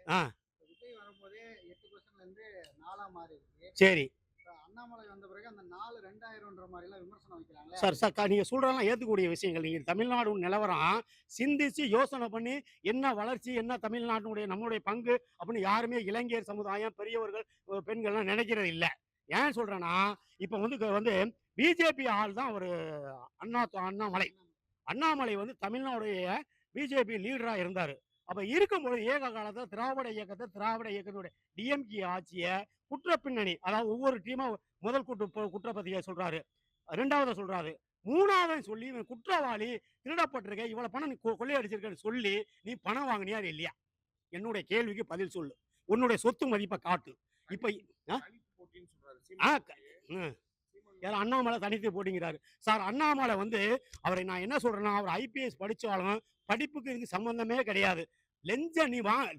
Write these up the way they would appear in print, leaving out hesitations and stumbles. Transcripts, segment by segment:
ஆ. விஜய் வரும்போதே 8%லேருந்து 4ஆ மாறிடுச்சு. சரி. அண்ணாமலை வந்த பிறகு அந்த 4 2000ன்ற மாதிரிலாம் விமர்சனம் வைக்கிறாங்களே, சார் அது சார் நீங்க சொல்றதெல்லாம் ஏத்துக்கக்கூடிய விஷயங்கள். நீங்க தமிழ்நாடு நிலவரம் சிந்திச்சு யோசனை பண்ணி, என்ன வளர்ச்சி, என்ன தமிழ்நாட்டினுடைய நம்முடைய பங்கு அப்படின்னு யாருமே இளைஞர் சமுதாயம், பெரியவர்கள், பெண்கள்லாம் நினைக்கிறது இல்ல. ஏன் சொல்றேன்னா, இப்ப வந்து பிஜேபி ஆள் தான் ஒரு அண்ணாமலை. அண்ணாமலை வந்து தமிழ்நாடுடைய பிஜேபி லீடரா இருந்தாரு. அப்ப இருக்கும்போது ஏக காலத்துல திராவிட இயக்கத்தினுடைய டிஎம்கே ஆட்சிய குற்ற பின்னணி, அதாவது ஒவ்வொரு டீமா முதல் குற்றப்பத்திரிகை சொல்றாரு. 2வது சொல்றாரு. 3வது சொல்லி இவன் குற்றவாளி, திருடப்பட்டிருக்க, இவ்வளவு பணம் நீ கொள்ளையடிச்சிருக்கன்னு சொல்லி, நீ பணம் வாங்கினியா இல்லையா? என்னுடைய கேள்விக்கு பதில் சொல்லு. உன்னுடைய சொத்து மதிப்ப காட்டு. இப்ப அ ஆ க ம். யாரு அண்ணாமலை தனித்து போட்டிங்கிறாரு. சார் அண்ணாமலை வந்து அவரை நான் என்ன சொல்றேன்னா, அவர் ஐபிஎஸ் படிச்சாலும் படிப்புக்கு இதுக்கு சம்பந்தமே கிடையாது. நீ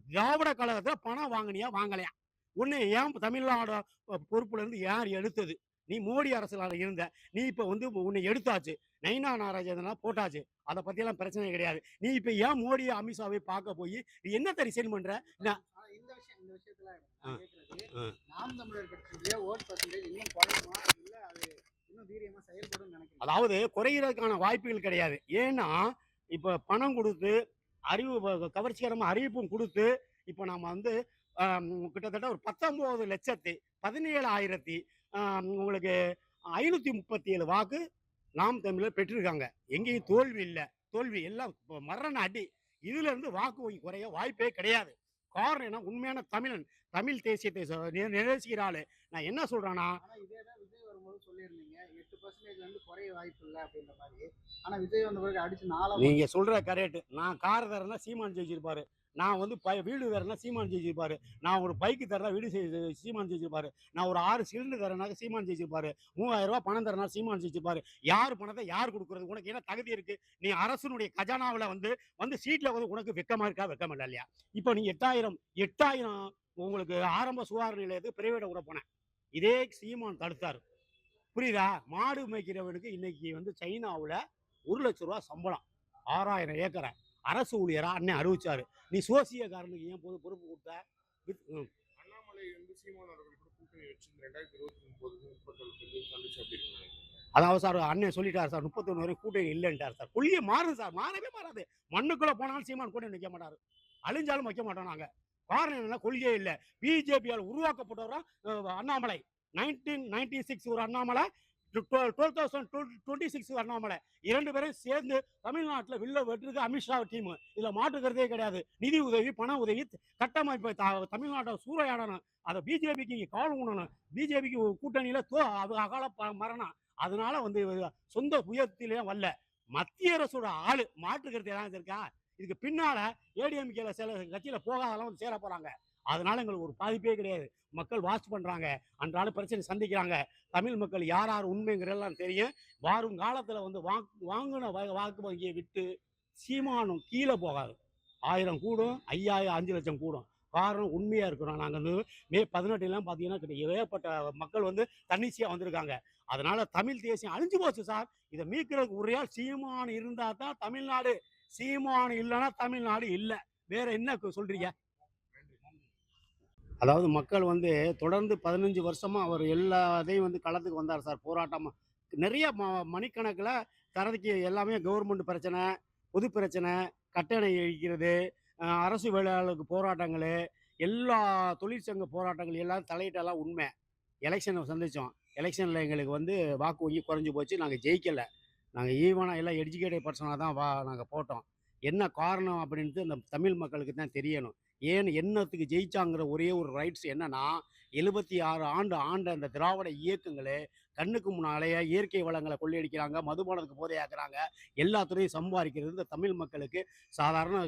திராவிட கழகத்துல பணம் வாங்குனியா? வாங்கலையா? உன்னை ஏன் தமிழ்நாடு பொறுப்புல இருந்து யார் எடுத்தது? நீ மோடி அரசுல இருந்த. நீ இப்ப வந்து உன்னை எடுத்தாச்சு. நயினா நாகராஜன் போட்டாச்சு. அத பத்தியெல்லாம் பிரச்சனை கிடையாது. நீ இப்ப ஏன் மோடி, அமித்ஷாவை பார்க்க போயி, நீ என்னத்த ரிசைன் பண்ற? நான் இந்த விஷயத்துல அ, நான் கேட்கறது, அ. நாம் தமிழர் கட்சியுடைய ஓட் பெர்சன்டேஜ் இன்னும் குறையுமா? இல்ல அது இன்னும் வீரியமா செயல்படும்னு நினைக்கிறீங்களா? அதாவது குறையிறதுக்கான வாய்ப்புகள் கிடையாது. ஏன்னா, இப்ப பணம் குடுத்து, கவர்ச்சிகரமா அறிவிப்பும் குடுத்து, இப்ப நாம வந்து அ கிட்டத்தட்ட ஒரு 19,17,000 உங்களுக்கு 537 வாக்கு நாம் தமிழர் பெற்றிருக்காங்க. எங்கேயும் தோல்வி இல்ல. தோல்வி எல்லாம் மரண அடி. இதுல இருந்து வாக்கு வங்கி குறைய வாய்ப்பே கிடையாது. காரணம் என்ன? உண்மையான தமிழன். தமிழ் தேசியத்தை நேசிக்கிற ஆளு. நான் என்ன சொல்றேன்னா, ஆனா இதே தான் விஜய் வரும்போது சொல்லியிருந்தீங்க. 8%ல இருந்து குறைய வாய்ப்பு இல்ல அப்படின்ற மாரி. ஆனா விஜய் வந்த பிறகு அடிச்சு 4ஆ நீங்க சொல்ற கரெக்ட். நான் கார் தரேன்னா சீமான் ஜெயிச்சிருப்பாரு. நான் வந்து வீடு தரேன்னா சீமான் ஜெயிச்சிருப்பாரு. நான் ஒரு பைக் தரேன்னா சீமான் ஜெயிச்சிருப்பாரு. நான் ஒரு 6 சிலிண்டர் தரேன்னாக்க சீமான் ஜெயிச்சிருப்பாரு. ரூ. 3000 பணம் தரேன்னா சீமான் ஜெயிச்சிருப்பாரு. யார் பணத்தை யார் குடுக்குறது? உனக்கு என்ன தகுதி இருக்கு? நீ அரசினுடைய கஜானாவுல வந்து சீட்ல வந்து உனக்கு வெட்கமா இருக்கா? வெட்கம் இல்ல இல்லையா? இப்ப நீ 8,000 உங்களுக்கு ஆரம்ப சுகாதார நிலையத்துக்கு பிரைவேட்ட விட போனேன். இதே சீமான் தடுத்தாரு. புரியுதா? மாடு மேய்க்கிறவனுக்கு இன்னைக்கு வந்து சைனாவுல ரூ. 1,00,000 சம்பளம். 6,000 ஏக்கர. அரசு ஊழியரா அண்ணன் அறிவிச்சாரு. நீ சோசியக்காரனுக்கு ஏன் பொறுப்பு குடுத்த? ம். அண்ணாமலை வந்து சீமான் அவர்கள் கூட கூட்டணி வச்சு 2029 30 சந்திச்சு அப்படி இருந்தாங்க. அதாவது சார் அண்ணன் சொல்லிட்டாரு சார் 31 வரைக்கும் கூட்டணி இல்லன்ட்டாரு சார். கொள்கை மாறுது சார். மாறவே மாறாது. மண்ணுக்குள்ள போனாலும் சீமான் கூட்டணி நிக்க மாட்டாரு. அழிஞ்சாலும் வைக்க மாட்டோம் நாங்க. காரணம் என்னன்னா கொள்கையே இல்ல. பிஜேபியால் உருவாக்கப்பட்டவரா அண்ணாமலை. 1996 ஒரு அண்ணாமலை, 2026 அண்ணாமலை. 2 பேரும் சேர்ந்து தமிழ்நாட்டுல வில்ல வெட்டுறது அமித்ஷா டீம். இதுல மாற்றுக்கிறதே கிடையாது. நிதி உதவி, பண உதவி, கட்டமைப்பை தமிழ்நாட்டை சூறையாடணும். அதை பிஜேபிக்கு கால் ஊனணும். பிஜேபிக்கு கூட்டணியில அது அகால மரணம். அதனால வந்து சொந்த முயற்சியிலே வரல. மத்திய அரசோட ஆளு மாற்றுக்கிறது ஏதாவது இருக்கா? இதுக்கு பின்னால ஏடிஎம்கேல சில கட்சியில போகாதெல்லாம் வந்து சேர போறாங்க. அதனால எங்களுக்கு ஒரு பாதிப்பே கிடையாது. மக்கள் வாட்ச் பண்றாங்க. அன்றாட பிரச்சனை சந்திக்கிறாங்க. தமிழ் மக்கள் யார் யார் உண்மைங்கிறதெல்லாம் தெரியும். வரும் காலத்துல வந்து வாங்கின வாக்கு வங்கியை விட்டு சீமானம் கீழே போகாது. 1000 கூடும், 5000 5,00,000 கூடும். காரணம் உண்மையா இருக்கிறோம். நாங்க வந்து மே 18 பாத்தீங்கன்னா ஏகப்பட்ட மக்கள் வந்து தன்னிச்சையா வந்திருக்காங்க. அதனால தமிழ் தேசியம் அழிஞ்சு போச்சு சார். இதை மீட்கிறதுக்கு ஒரே சீமான் இருந்தா தான் தமிழ்நாடு. சீமான் இல்லைன்னா தமிழ்நாடு இல்ல. வேற என்ன சொல்றீங்க? அதாவது மக்கள் வந்து தொடர்ந்து 15 வருஷமா அவர் எல்லாத்தையும் வந்து களத்துக்கு வந்தார் சார். போராட்டமா நிறைய மணிக்கணக்குல தரதுக்கு எல்லாமே கவர்மெண்ட் பிரச்சனை, பொது பிரச்சனை, கட்டணை இழிக்கிறது, அரசு வேலையாளருக்கு போராட்டங்களு, எல்லா தொழிற்சங்க போராட்டங்கள் எல்லாம் தலையிட்டெல்லாம் உண்மை. எலெக்ஷனை சந்திச்சோம். எலெக்ஷன்ல எங்களுக்கு வந்து வாக்கு வங்கி குறைஞ்சு போச்சு. நாங்க ஜெயிக்கல. நாங்க ஈவனா எல்லாம் எஜுகேட்டட் பர்சனா தான் நாங்க போட்டோம். என்ன காரணம் அப்படின்ட்டு அந்த தமிழ் மக்களுக்கு தான் தெரியணும். ஏன் என்னத்துக்கு ஜெயிச்சாங்கிற ஒரே ஒரு ரைட்ஸ் என்னன்னா, 76 ஆண்டு ஆண்ட அந்த திராவிட இயக்கங்களே கண்ணுக்கு முன்னாலேயே இயற்கை வளங்கள கொள்ளையடிக்கிறாங்க, மதுபானத்துக்கு போதையாக்குறாங்க, எல்லா துறையும் சம்பாதிக்கிறது இந்த தமிழ் மக்களுக்கு சாதாரண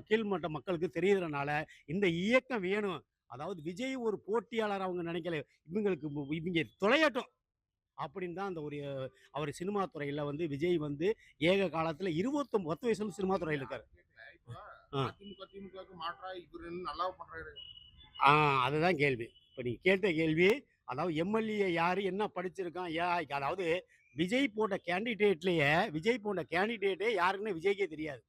கீழ்மட்ட மக்களுக்கு தெரியிறனால, இந்த இயக்கம் வேணும். அதாவது விஜய் ஒரு போட்டியாளர் அவங்க நினைக்கல. இவங்க தொலையட்டும். அப்படின்னு தான் அந்த ஒரு அவர் சினிமா துறையில வந்து விஜய் வந்து ஏக காலத்துல 10 வயசுல சினிமா துறையில இருக்காரு. இப்போ ஆ. அதிமுக திமுகவுக்கு மாற்றா இவரு நல்லா பண்றாரு. ஆ அதுதான் கேள்வி. இப்ப நீங்க கேட்ட கேள்வி, அதாவது எம்எல்ஏ யாரு? என்ன படிச்சிருக்கான்? அதாவது விஜய் போட்ட கேண்டிடேட்லயே விஜய் போட்ட கேண்டிடேட்டே யாருன்னு விஜய்க்கே தெரியாது.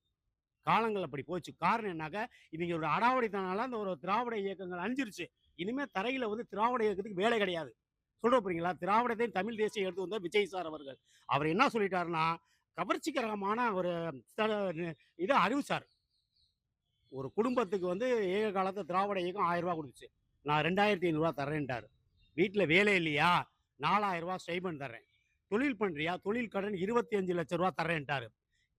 காலங்கள் அப்படி போச்சு. காரணம் என்னாக்க, இவங்களோட அடாவடித்தனால அந்த ஒரு திராவிட இயக்கங்கள் அழிஞ்சிருச்சு. இனிமே தரையில வந்து திராவிட இயக்கத்துக்கு வேலை கிடையாது. சொல்றேன் புரியுங்களா? திராவிடத்தையும் தமிழ் தேசியம் எடுத்து வந்த விஜய் சார் அவர்கள். அவர் என்ன சொல்லிட்டாருன்னா, கவர்ச்சிகரமான ஒரு த இத அறிவிச்சாரு. ஒரு குடும்பத்துக்கு வந்து ஏக காலத்துல திராவிட இயக்கம் ரூ. 1000 குடுத்துச்சு. நான் ரூ. 2500 தர்றேன்ட்டாரு. வீட்ல வேலை இல்லையா? ரூ. 4000 ஸ்டைபண்ட் தர்றேன். தொழில் பண்றியா? தொழில் கடன் ரூ. 25,00,000 தர்றேன்ட்டாரு.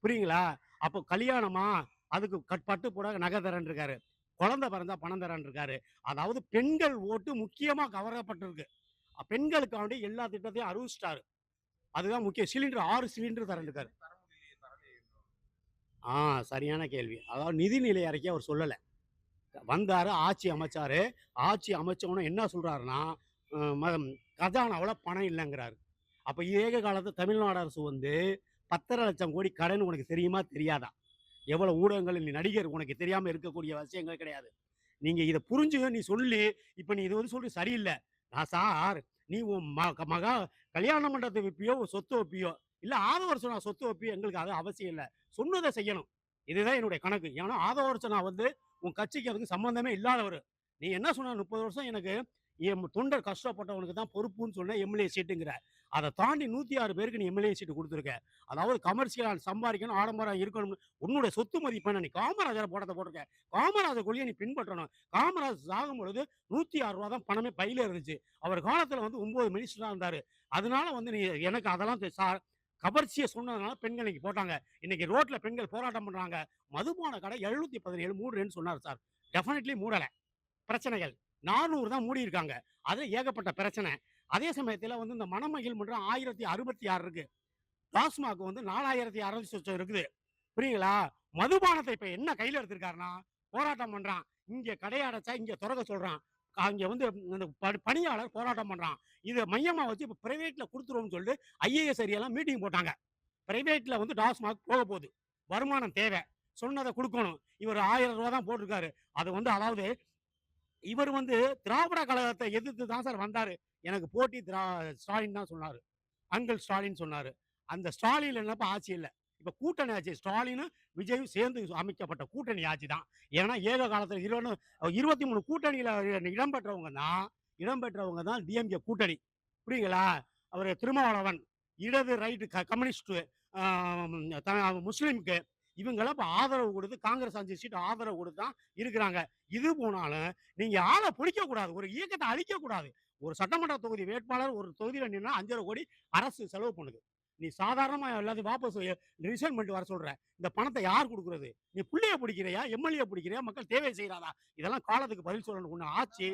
புரியுங்களா? அப்போ கல்யாணமா? அதுக்கு பட்டு புடவை நகை தரேன்னு இருக்காரு. குழந்தை பிறந்தா பணம் தரேன்னு இருக்காரு. அதாவது பெண்கள் ஓட்டு முக்கியமா கவரப்பட்டிருக்கு. பெண்களுக்காண்டி எல்லா திட்டத்தையும் அறிவிச்சுட்டாரு. அதுதான் முக்கியம். சிலிண்டர் 6 சிலிண்டர் தரேன்னு இருக்காரு. தர முடியலையே, தரலையே இன்னும். ஆ சரியான கேள்வி. அதாவது நிதிநிலை அறிக்கை அவர் சொல்லல. வந்தாரு, ஆட்சி அமைச்சாரு. ஆட்சி அமைச்ச உடனே என்ன சொல்றாருன்னா, அ ம கஜானாவுல பணம் இல்லங்கிறாரு. அப்ப ஏக காலத்துல தமிழ்நாடு அரசு வந்து 10,500,000 கோடி கடன் உனக்கு தெரியுமா? தெரியாதா? எவ்வளவு ஊடகங்கள் நீ நடிகர் உனக்கு தெரியாம இருக்கக்கூடிய விஷயங்கள் கிடையாது. நீங்க இத புரிஞ்சுக்க நீ சொல்லி, இப்ப நீ இது வந்து சொல்றது சரியில்ல. நான் சார் நீ உன் மகா கல்யாண மண்டபத்த விப்பியோ, உன் சொத்து வப்பியோ, இல்ல ஆதவர்சனா சொத்து வப்பியோ எங்களுக்கு அது அவசியம் இல்ல. சொன்னத செய்யணும். இதுதான் என்னுடைய கணக்கு. ஏன்னா ஆதவர்சனா வந்து உன் கட்சிக்கு அதுக்கு சம்பந்தமே இல்லாதவரு. நீ என்ன சொன்ன 30 வருஷம் எனக்கு என் தொண்டர் கஷ்டப்பட்டவனுக்கு தான் பொறுப்புன்னு சொன்ன எம்எல்ஏ சீட்டுங்கிற. அத தாண்டி 106 பேருக்கு நீ எம்எல்ஏ சீட்டு குடுத்துருக்க. அதாவது கமர்ஷியலா சம்பாரிக்கணும், ஆடம்பரம் இருக்கணும். உன்னுடைய சொத்து மதிப்பு என்ன? நீ காமராஜர் படத்த போட்டிருக்க. காமராஜர் கொள்கைய நீ பின்பற்றணும். காமராஜர் சாகும்பொழுது ரூ. 106 தான் பணமே பையில இருந்துச்சு. அவர் காலத்துல வந்து 9 மினிஸ்டரா இருந்தாரு. அதனால வந்து நீ எனக்கு அதெல்லாம் சார் கவர்ச்சிய சொன்னதுனால பெண்கள் இன்னைக்கு போட்டாங்க. இன்னைக்கு ரோட்ல பெண்கள் போராட்டம் பண்றாங்க. மதுபான கடை 717 மூடுறேன்னு சொன்னாரு சார். டெஃபினெட்லி மூடல. பிரச்சனைகள். 400 தான் மூடியிருக்காங்க. அதுல ஏகப்பட்ட பிரச்சனை. அதே சமயத்துல வந்து இந்த மணமகிழ் மன்றம் 1066 இருக்கு. டாஸ்மாக் வந்து 4600 சொச்சம் இருக்குது. புரியுங்களா? மதுபானத்த இப்ப என்ன கையில எடுத்திருக்காருன்னா, போராட்டம் பண்றான். இங்க கடைய அடைச்சா இங்க தொறக்க சொல்றான். அங்க வந்து இந்த பணியாளர் போராட்டம் பண்றான். இத மையமா வச்சு இப்ப பிரைவேட்ல குடுத்துருவோம்னு சொல்லிட்டு ஐஏஎஸ் எல்லாம் மீட்டிங் போட்டாங்க. பிரைவேட்ல வந்து டாஸ்மாக் போக போகுது. வருமானம் தேவை. சொன்னத குடுக்கணும். இவர் ரூ. 1000 தான் போட்டிருக்காரு. அது வந்து அதாவது இவர் வந்து திராவிட கழகத்தை எதிர்த்து தான் சார் வந்தாரு. எனக்கு போட்டி ஸ்டாலின் தான் சொன்னாரு. அங்கிள் ஸ்டாலின் சொன்னாரு. அந்த ஸ்டாலின் இல்லப்ப ஆட்சி இல்ல. இப்ப கூட்டணி ஆட்சி. ஸ்டாலினும், விஜயும் சேர்ந்து அமைக்கப்பட்ட கூட்டணி ஆட்சி தான். ஏன்னா ஏக காலத்துல 23 கூட்டணியில இடம்பெற்றவங்க தான் டிஎம்கே கூட்டணி. புரியுங்களா? அவரு திருமாவளவன், இடது, ரைட் கம்யூனிஸ்ட், முஸ்லிம்க்கு இவங்கெல்லாம் இப்ப ஆதரவு குடுத்து காங்கிரஸ் 5 சீட் ஆதரவு குடுத்து தான் இருக்கிறாங்க. இது போனாலும் நீங்க ஆள புடிக்க கூடாது. ஒரு இயக்கத்த அழிக்க கூடாது. ஒரு சட்டமன்ற தொகுதி வேட்பாளர் ஒரு தொகுதியில நின்னா 5,500 கோடி அரசு செலவு பண்ணுது. நீ சாதாரணமா எல்லாத்தையும் வாபஸ் ரிசைன் பண்ணிட்டு வர சொல்ற. இந்த பணத்த யார் குடுக்குறது? நீ புள்ளைய புடிக்கிறியா? எம்எல்ஏ புடிக்கிறியா? மக்கள் தேவை செய்றாதா? இதெல்லாம் காலத்துக்கு பதில் சொல்லணும். உன்ன ஆட்சி